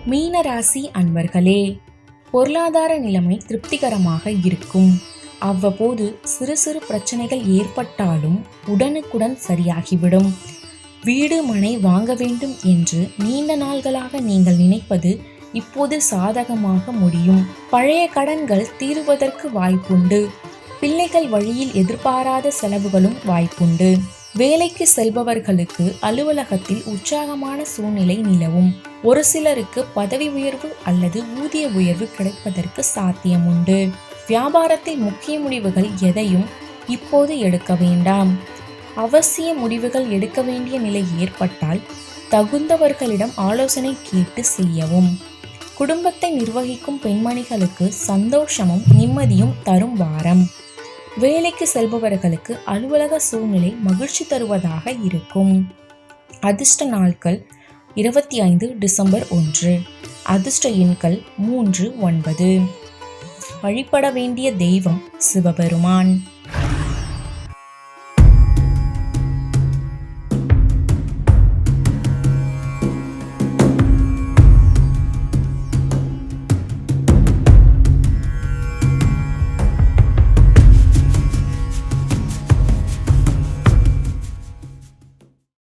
மீனராசி அன்பர்களே, பொருளாதார நிலைமை திருப்திகரமாக இருக்கும். அவ்வப்போது சிறு சிறு பிரச்சனைகள் ஏற்பட்டாலும் உடனுக்குடன் சரியாகிவிடும். வீடு மனை வாங்க வேண்டும் என்று நீண்ட நாள்களாக நீங்கள் நினைப்பது இப்போது சாதகமாக முடியும். பழைய கடன்கள் தீருவதற்கு வாய்ப்புண்டு. பிள்ளைகள் வழியில் எதிர்பாராத செலவுகளும் வாய்ப்புண்டு. வேலைக்கு செல்பவர்களுக்கு அலுவலகத்தில் உற்சாகமான சூழ்நிலை நிலவும். ஒரு சிலருக்கு பதவி உயர்வு அல்லது ஊதிய உயர்வு கிடைப்பதற்கு சாத்தியமுண்டு. வியாபாரத்தில் முக்கிய முடிவுகள் எதையும் இப்போது எடுக்க வேண்டாம். அவசிய முடிவுகள் எடுக்க வேண்டிய நிலை ஏற்பட்டால் தகுந்தவர்களிடம் ஆலோசனை கேட்டு செய்யவும். குடும்பத்தை நிர்வகிக்கும் பெண்மணிகளுக்கு சந்தோஷமும் நிம்மதியும் தரும் வாரம். வேலைக்கு செல்பவர்களுக்கு அலுவலக சூழ்நிலை மகிழ்ச்சி தருவதாக இருக்கும். அதிர்ஷ்ட நாட்கள் 25 டிசம்பர் 1. அதிர்ஷ்ட எண்கள் 3, 9. வழிபட வேண்டிய தெய்வம் சிவபெருமான்.